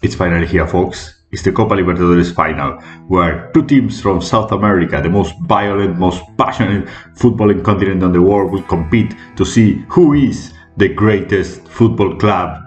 It's finally here, folks. It's the Copa Libertadores final, where two teams from South America, the most violent, most passionate footballing continent on the world, will compete to see who is the greatest football club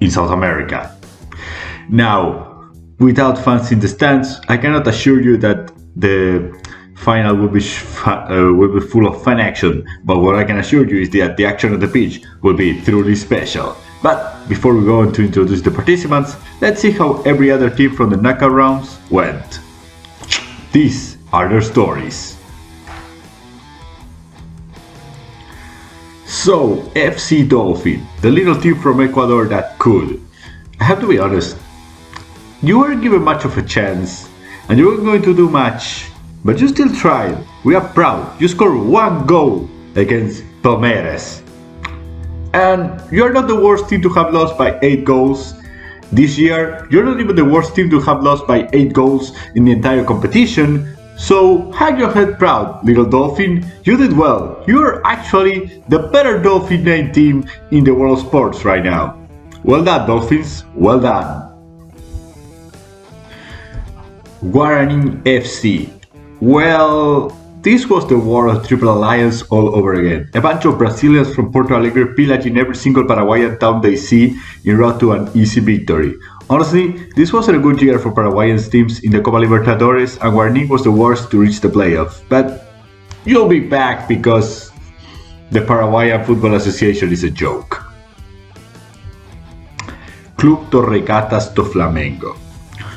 in South America. Now, without fans in the stands, I cannot assure you that the final will be full of fan action, but what I can assure you is that the action on the pitch will be truly special. But before we go on to introduce the participants, let's see how every other team from the knockout rounds went. These are their stories. So, FC Dolphin, the little team from Ecuador that could. I have to be honest, you weren't given much of a chance, and you weren't going to do much, but you still tried. We are proud. You scored one goal against Palmeiras. And you're not the worst team to have lost by 8 goals this year. You're not even the worst team to have lost by 8 goals in the entire competition. So hang your head proud, little Dolphin. You did well. You're actually the better Dolphin named team in the world of sports right now. Well done, Dolphins. Well done. Guarani FC. Well, this was the war of Triple Alliance all over again. A bunch of Brazilians from Porto Alegre pillaging every single Paraguayan town they see en route to an easy victory. Honestly, this wasn't a good year for Paraguayan teams in the Copa Libertadores, and Guarani was the worst to reach the playoffs. But you'll be back because the Paraguayan Football Association is a joke. Club Torregatas do Flamengo.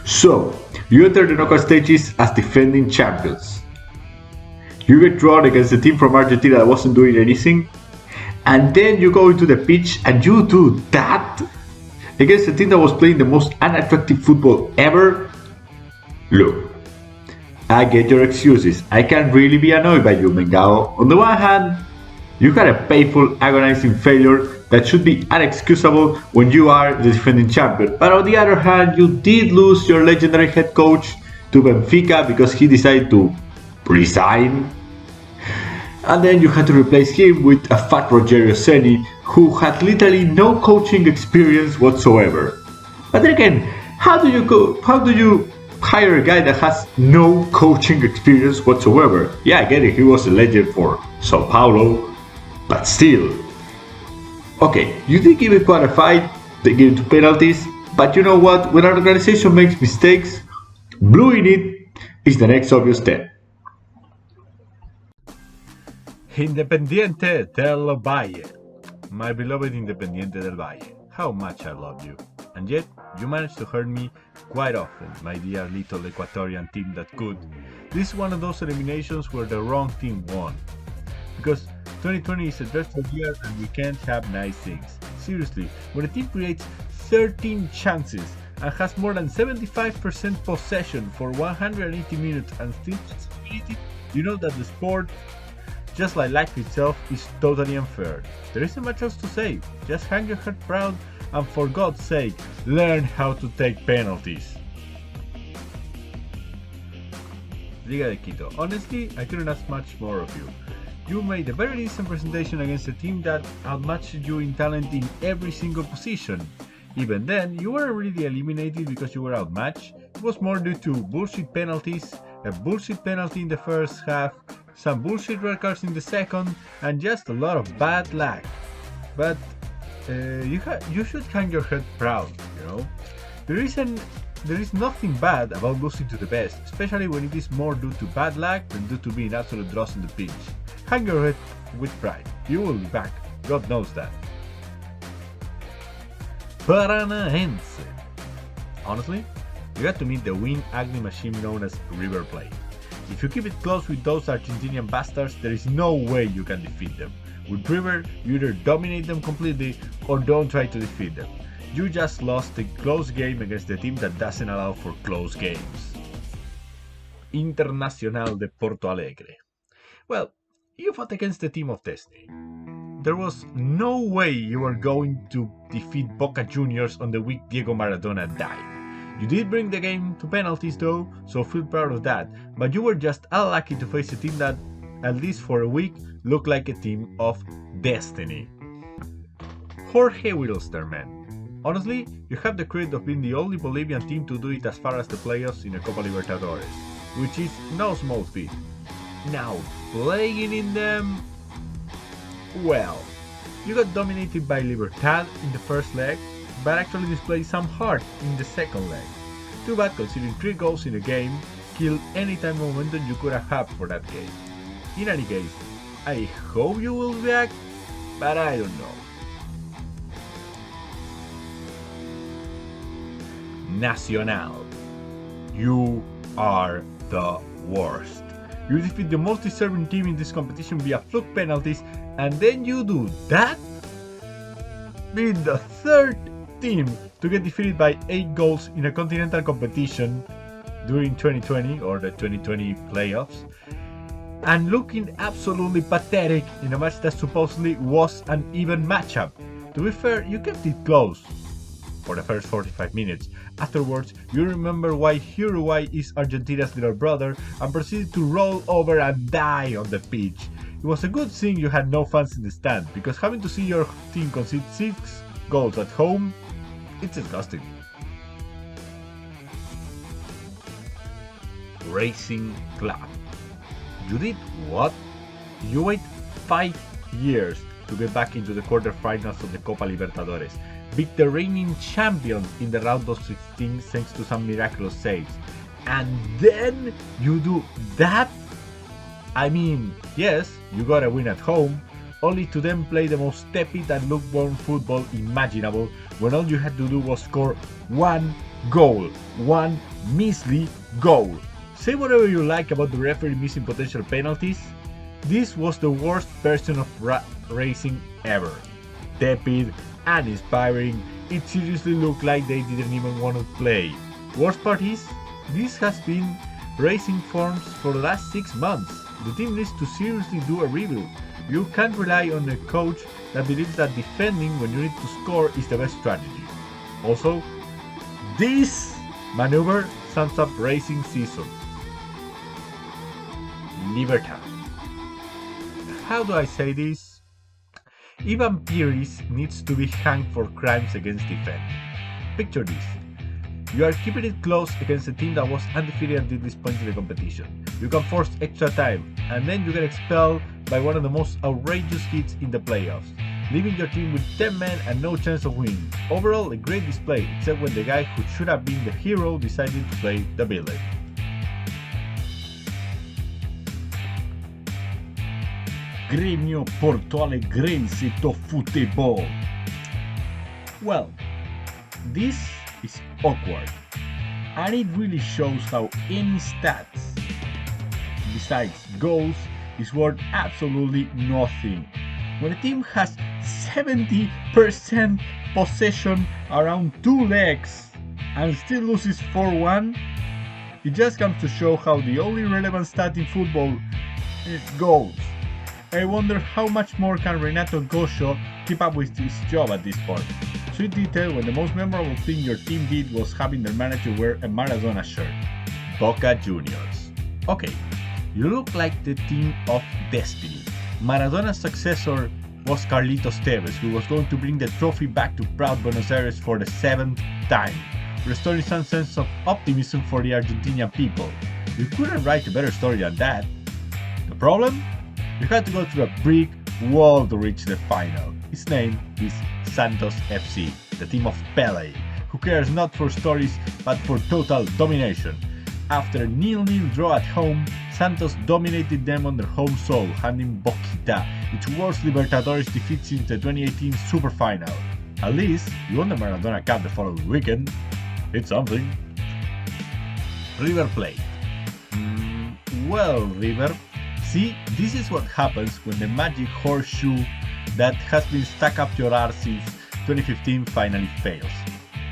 So, you enter the knockout stages as defending champions. You get drawn against a team from Argentina that wasn't doing anything, and then you go into the pitch and you do that against a team that was playing the most unattractive football ever. Look, I get your excuses. I can really be annoyed by you, Mengao. On the one hand, you had a painful, agonizing failure that should be unexcusable when you are the defending champion. But on the other hand, you did lose your legendary head coach to Benfica because he decided to resign. And then you had to replace him with a fat Rogerio Ceni who had literally no coaching experience whatsoever. But then again, how do you hire a guy that has no coaching experience whatsoever? Yeah, I get it, he was a legend for Sao Paulo, but still. Okay, you did give it quite a fight, they gave it to penalties, but you know what? When an organization makes mistakes, bluing it is the next obvious step. Independiente del Valle. My beloved Independiente del Valle, how much I love you. And yet, you manage to hurt me quite often, my dear little Ecuadorian team that could. This is one of those eliminations where the wrong team won. Because 2020 is a dreadful year and we can't have nice things. Seriously, when a team creates 13 chances and has more than 75% possession for 180 minutes and still gets it, you know that the sport, just like life itself, is totally unfair. There isn't much else to say. Just hang your head proud and for God's sake, learn how to take penalties. Liga de Quito. Honestly, I couldn't ask much more of you. You made a very decent presentation against a team that outmatched you in talent in every single position. Even then, you weren't really eliminated because you were outmatched. It was more due to bullshit penalties, a bullshit penalty in the first half, some bullshit red cards in the second, and just a lot of bad luck. But you should hang your head proud, you know. There is nothing bad about losing to the best, especially when it is more due to bad luck than due to being absolute dross on the pitch. Hang your head with pride. You will be back. God knows that. Paranaense. Honestly, you got to meet the win ugly machine known as River Plate. If you keep it close with those Argentinian bastards, there is no way you can defeat them. With River, you either dominate them completely or don't try to defeat them. You just lost a close game against the team that doesn't allow for close games. Internacional de Porto Alegre. Well, you fought against the team of destiny. There was no way you were going to defeat Boca Juniors on the week Diego Maradona died. You did bring the game to penalties though, so feel proud of that, but you were just unlucky to face a team that, at least for a week, looked like a team of destiny. Jorge Wilstermann. Honestly, you have the credit of being the only Bolivian team to do it as far as the playoffs in the Copa Libertadores, which is no small feat. Now, playing in them, well, you got dominated by Libertad in the first leg, but actually displayed some heart in the second leg. Too bad considering 3 goals in a game killed any time momentum you could have had for that game. In any case, I hope you will react, but I don't know. Nacional. You are the worst. You defeat the most deserving team in this competition via fluke penalties, and then you do that? Being the third team to get defeated by 8 goals in a continental competition during 2020 or the 2020 playoffs, and looking absolutely pathetic in a match that supposedly was an even matchup. To be fair, you kept it close for the first 45 minutes. Afterwards, you remember why Uruguay is Argentina's little brother and proceeded to roll over and die on the pitch. It was a good thing you had no fans in the stand, because having to see your team concede 6 goals at home, it's disgusting. Racing Club. You did what? You wait 5 years to get back into the quarterfinals of the Copa Libertadores, beat the reigning champion in the round of 16 thanks to some miraculous saves, and then you do that? I mean, yes, you got a win at home, only to then play the most tepid and lukewarm football imaginable when all you had to do was score 1 goal, 1 measly goal. Say whatever you like about the referee missing potential penalties, this was the worst version of racing ever. Tepid, uninspiring, it seriously looked like they didn't even want to play. Worst part is, this has been racing forms for the last 6 months. The team needs to seriously do a rebuild. You can't rely on a coach that believes that defending when you need to score is the best strategy. Also, this maneuver sums up racing season. Libertad. How do I say this? Ivan Pires needs to be hanged for crimes against defense. Picture this. You are keeping it close against a team that was undefeated until this point in the competition. You can force extra time, and then you get expelled by one of the most outrageous hits in the playoffs, leaving your team with 10 men and no chance of winning. Overall, a great display, except when the guy who should have been the hero decided to play the villain. Grêmio Porto Alegrense do Futebol. Well, this is awkward, and it really shows how any stats besides goals is worth absolutely nothing. When a team has 70% possession around 2 legs and still loses 4-1, it just comes to show how the only relevant stat in football is goals. I wonder how much more can Renato Gosho keep up with his job at this point. Sweet detail when the most memorable thing your team did was having their manager wear a Maradona shirt. Boca Juniors. Okay, you look like the team of destiny. Maradona's successor was Carlitos Tevez, who was going to bring the trophy back to proud Buenos Aires for the 7th time, restoring some sense of optimism for the Argentinian people. You couldn't write a better story than that. The problem? You had to go through a brick wall to reach the final. Its name is Santos FC, the team of Pele, who cares not for stories but for total domination. After a 0-0 draw at home, Santos dominated them on their home soil, handing Boquita its worst Libertadores defeat since the 2018 Super Final. At least, you won the Maradona Cup the following weekend. It's something. River Plate. Well, River, see, this is what happens when the magic horseshoe that has been stuck up your arse since 2015 finally fails.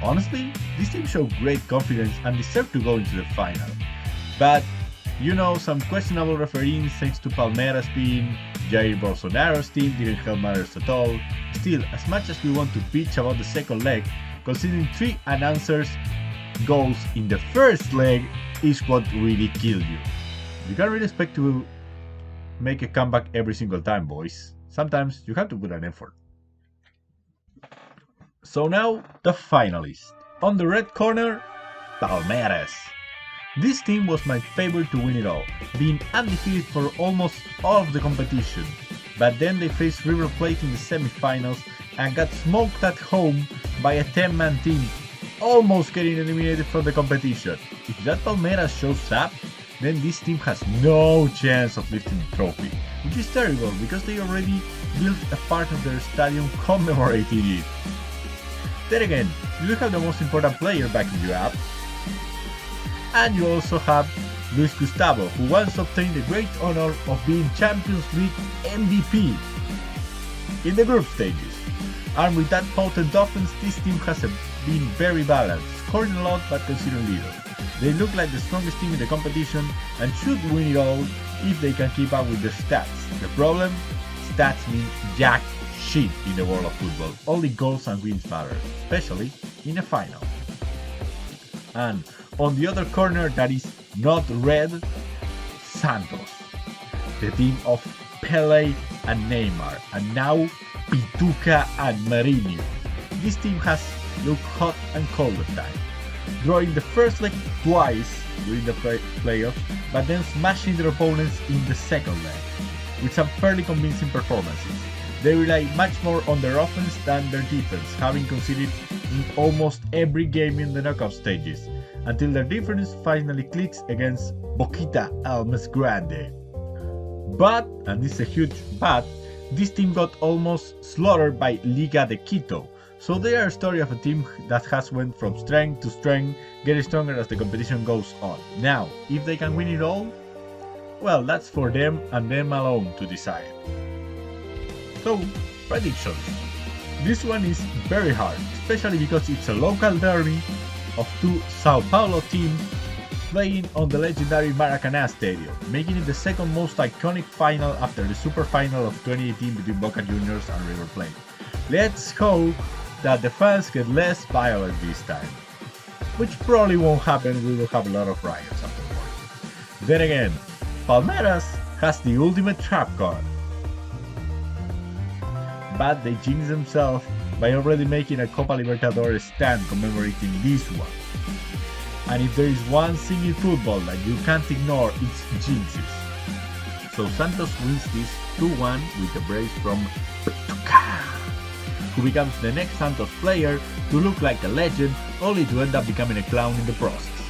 Honestly, this team showed great confidence and deserved to go into the final. But, you know, some questionable refereeing thanks to Palmeiras being Jair Bolsonaro's team didn't help matters at all. Still, as much as we want to bitch about the second leg, considering 3 announcers' goals in the first leg is what really killed you. You can't really expect to make a comeback every single time, boys. Sometimes you have to put an effort. So now, the finalists. On the red corner, Palmeiras. This team was my favorite to win it all, being undefeated for almost all of the competition. But then they faced River Plate in the semifinals and got smoked at home by a 10-man team, almost getting eliminated from the competition. If that Palmeiras shows up, then this team has no chance of lifting the trophy, which is terrible because they already built a part of their stadium commemorating it. Then again, you have the most important player backing you up, and you also have Luis Gustavo, who once obtained the great honor of being Champions League MVP in the group stages. And with that potent offense, this team has been very balanced, scoring a lot but conceding little. They look like the strongest team in the competition and should win it all if they can keep up with their stats. The problem? Stats mean jack shit in the world of football. Only goals and wins matter, especially in a final. And on the other corner that is not red, Santos, the team of Pele and Neymar, and now Pituca and Marinho. This team has looked hot and cold at times, drawing the first leg twice during the playoffs, but then smashing their opponents in the second leg, with some fairly convincing performances. They rely much more on their offense than their defense, having conceded in almost every game in the knockout stages, until their defense finally clicks against Boquita El Más Grande. But, and this is a huge but, this team got almost slaughtered by Liga de Quito, so they are a story of a team that has went from strength to strength, getting stronger as the competition goes on. Now, if they can win it all, well, that's for them and them alone to decide. So, predictions. This one is very hard, especially because it's a local derby of two Sao Paulo teams playing on the legendary Maracanã Stadium, making it the second most iconic final after the Super Final of 2018 between Boca Juniors and River Plate. Let's hope that the fans get less violent this time, which probably won't happen. We will have a lot of riots afterwards. Then again, Palmeiras has the ultimate trap card, but they jinx themselves by already making a Copa Libertadores stand commemorating this one. And if there is one thing in football that you can't ignore, it's jinxes. So Santos wins this 2-1 with a brace from Pituca, who becomes the next Santos player to look like a legend, only to end up becoming a clown in the process.